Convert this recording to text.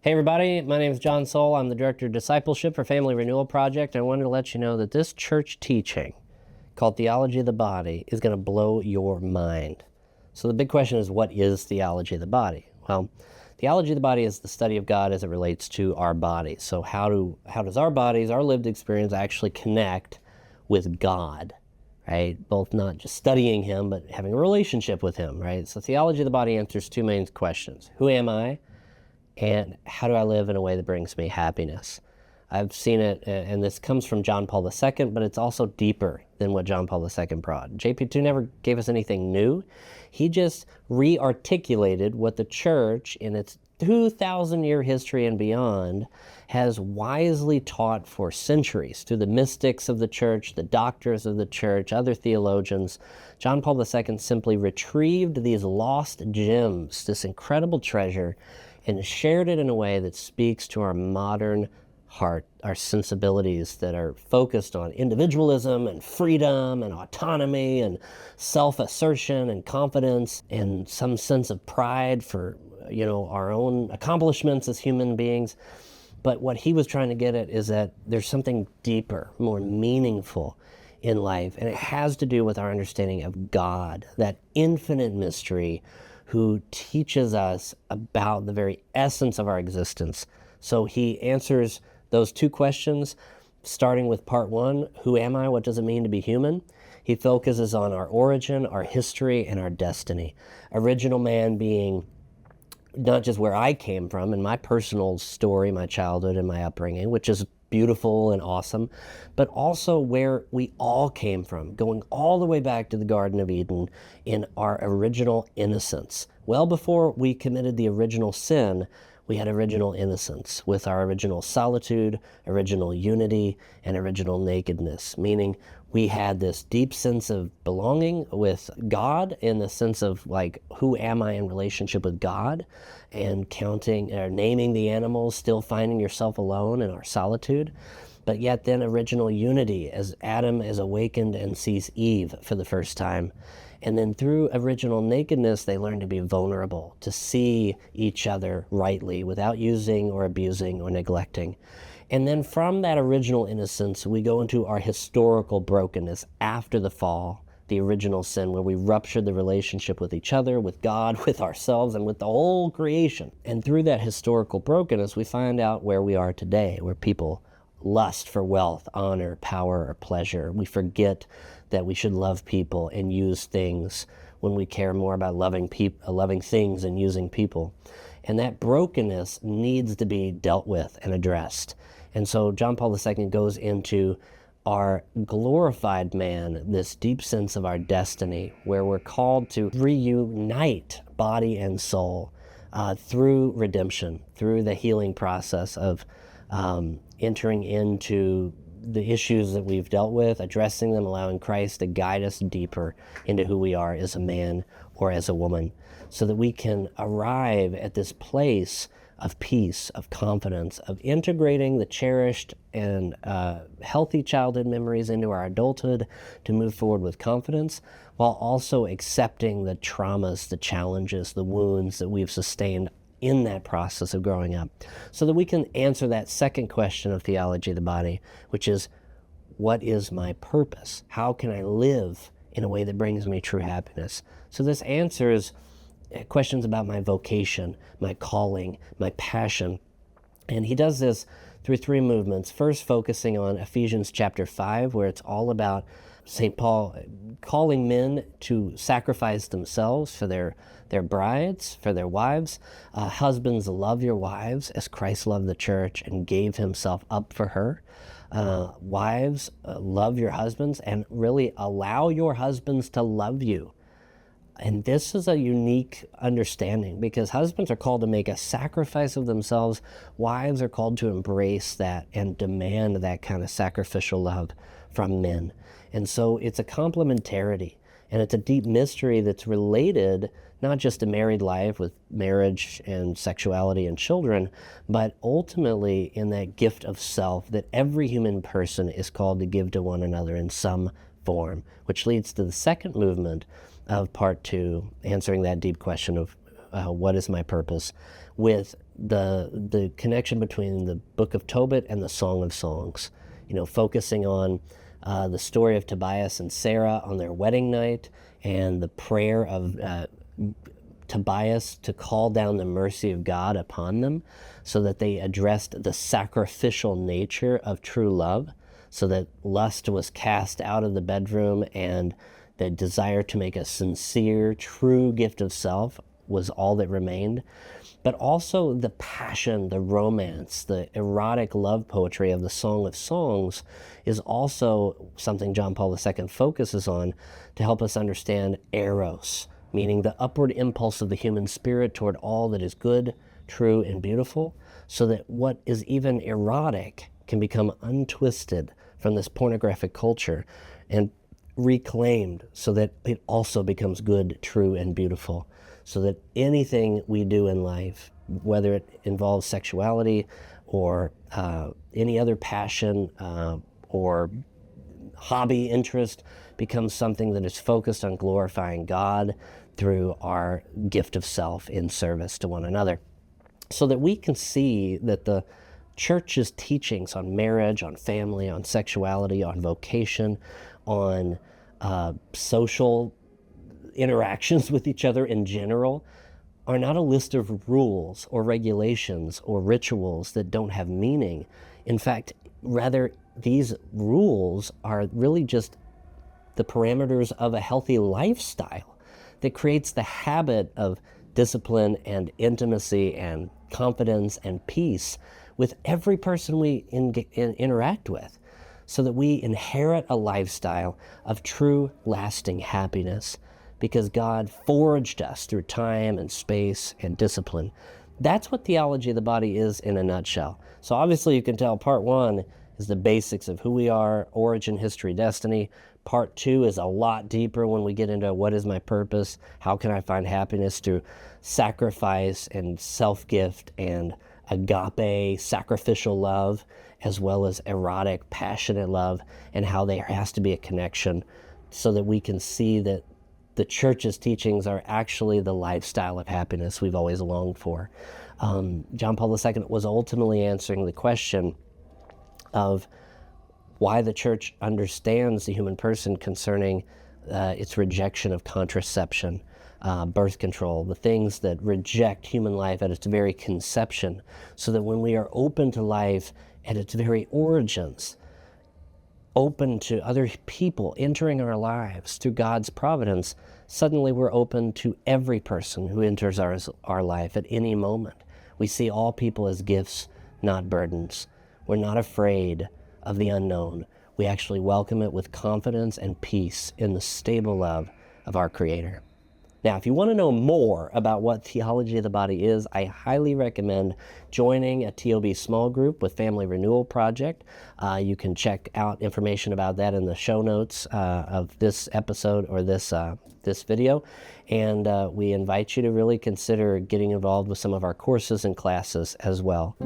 Hey everybody, my name is John Soul. I'm the Director of Discipleship for Family Renewal Project. I wanted to let you know that this church teaching called Theology of the Body is going to blow your mind. So the big question is, what is theology of the body? Well, theology of the body is the study of God as it relates to our bodies. So how does our bodies, our lived experience, actually connect with God, right? Both not just studying Him, but having a relationship with Him, right? So theology of the body answers two main questions. Who am I? And how do I live in a way that brings me happiness? I've seen it, and this comes from John Paul II, but it's also deeper than what John Paul II brought. JP2 never gave us anything new. He just re-articulated what the church, in its 2,000-year history and beyond, has wisely taught for centuries through the mystics of the church, the doctors of the church, other theologians. John Paul II simply retrieved these lost gems, this incredible treasure, and shared it in a way that speaks to our modern heart, our sensibilities that are focused on individualism and freedom and autonomy and self-assertion and confidence and some sense of pride for, our own accomplishments as human beings. But what he was trying to get at is that there's something deeper, more meaningful in life, and it has to do with our understanding of God, that infinite mystery who teaches us about the very essence of our existence. So he answers those two questions, starting with part one, who am I? What does it mean to be human? He focuses on our origin, our history, and our destiny. Original man being not just where I came from and my personal story, my childhood and my upbringing, which is beautiful and awesome, but also where we all came from, going all the way back to the Garden of Eden in our original innocence. Well before we committed the original sin, we had original innocence with our original solitude, original unity, and original nakedness, meaning we had this deep sense of belonging with God in the sense of who am I in relationship with God, and counting or naming the animals, still finding yourself alone in our solitude, but yet then original unity as Adam is awakened and sees Eve for the first time. And then through original nakedness, they learn to be vulnerable, to see each other rightly without using or abusing or neglecting. And then from that original innocence, we go into our historical brokenness after the fall, the original sin, where we ruptured the relationship with each other, with God, with ourselves, and with the whole creation. And through that historical brokenness, we find out where we are today, where people lust for wealth, honor, power, or pleasure. We forget that we should love people and use things when we care more about loving things and using people. And that brokenness needs to be dealt with and addressed. And so John Paul II goes into our glorified man, this deep sense of our destiny, where we're called to reunite body and soul through redemption, through the healing process of entering into the issues that we've dealt with, addressing them, allowing Christ to guide us deeper into who we are as a man or as a woman, so that we can arrive at this place of peace, of confidence, of integrating the cherished and healthy childhood memories into our adulthood to move forward with confidence, while also accepting the traumas, the challenges, the wounds that we've sustained in that process of growing up, so that we can answer that second question of theology of the body, which is, what is my purpose? How can I live in a way that brings me true happiness? So this answers questions about my vocation, my calling, my passion. And he does this through three movements. First, focusing on Ephesians chapter 5, where it's all about St. Paul calling men to sacrifice themselves for their brides, for their wives. Husbands, love your wives as Christ loved the church and gave himself up for her. Wives, love your husbands and really allow your husbands to love you. And this is a unique understanding, because husbands are called to make a sacrifice of themselves. Wives are called to embrace that and demand that kind of sacrificial love from men. And so it's a complementarity, and it's a deep mystery that's related not just to married life with marriage and sexuality and children, but ultimately in that gift of self that every human person is called to give to one another in some form, which leads to the second movement of part two, answering that deep question of what is my purpose, with the connection between the Book of Tobit and the Song of Songs, focusing on the story of Tobias and Sarah on their wedding night, and the prayer of Tobias to call down the mercy of God upon them, so that they addressed the sacrificial nature of true love, so that lust was cast out of the bedroom and the desire to make a sincere, true gift of self was all that remained. But also the passion, the romance, the erotic love poetry of the Song of Songs is also something John Paul II focuses on to help us understand Eros, meaning the upward impulse of the human spirit toward all that is good, true, and beautiful, so that what is even erotic can become untwisted from this pornographic culture and reclaimed so that it also becomes good, true, and beautiful. So that anything we do in life, whether it involves sexuality or any other passion or hobby interest, becomes something that is focused on glorifying God through our gift of self in service to one another. So that we can see that the church's teachings on marriage, on family, on sexuality, on vocation, on social interactions with each other in general are not a list of rules or regulations or rituals that don't have meaning. In fact, rather, these rules are really just the parameters of a healthy lifestyle that creates the habit of discipline and intimacy and confidence and peace with every person we interact with, so that we inherit a lifestyle of true, lasting happiness because God forged us through time and space and discipline. That's what theology of the body is in a nutshell. So obviously you can tell part one is the basics of who we are, origin, history, destiny. Part two is a lot deeper when we get into what is my purpose, how can I find happiness through sacrifice and self-gift and agape, sacrificial love, as well as erotic, passionate love, and how there has to be a connection so that we can see that the church's teachings are actually the lifestyle of happiness we've always longed for. John Paul II was ultimately answering the question of why the church understands the human person concerning its rejection of contraception, birth control, the things that reject human life at its very conception, so that when we are open to life at its very origins, open to other people entering our lives through God's providence, suddenly we're open to every person who enters our life at any moment. We see all people as gifts, not burdens. We're not afraid of the unknown. We actually welcome it with confidence and peace in the stable love of our Creator. Now, if you want to know more about what theology of the body is, I highly recommend joining a TOB small group with Family Renewal Project. You can check out information about that in the show notes of this episode or this video. And we invite you to really consider getting involved with some of our courses and classes as well.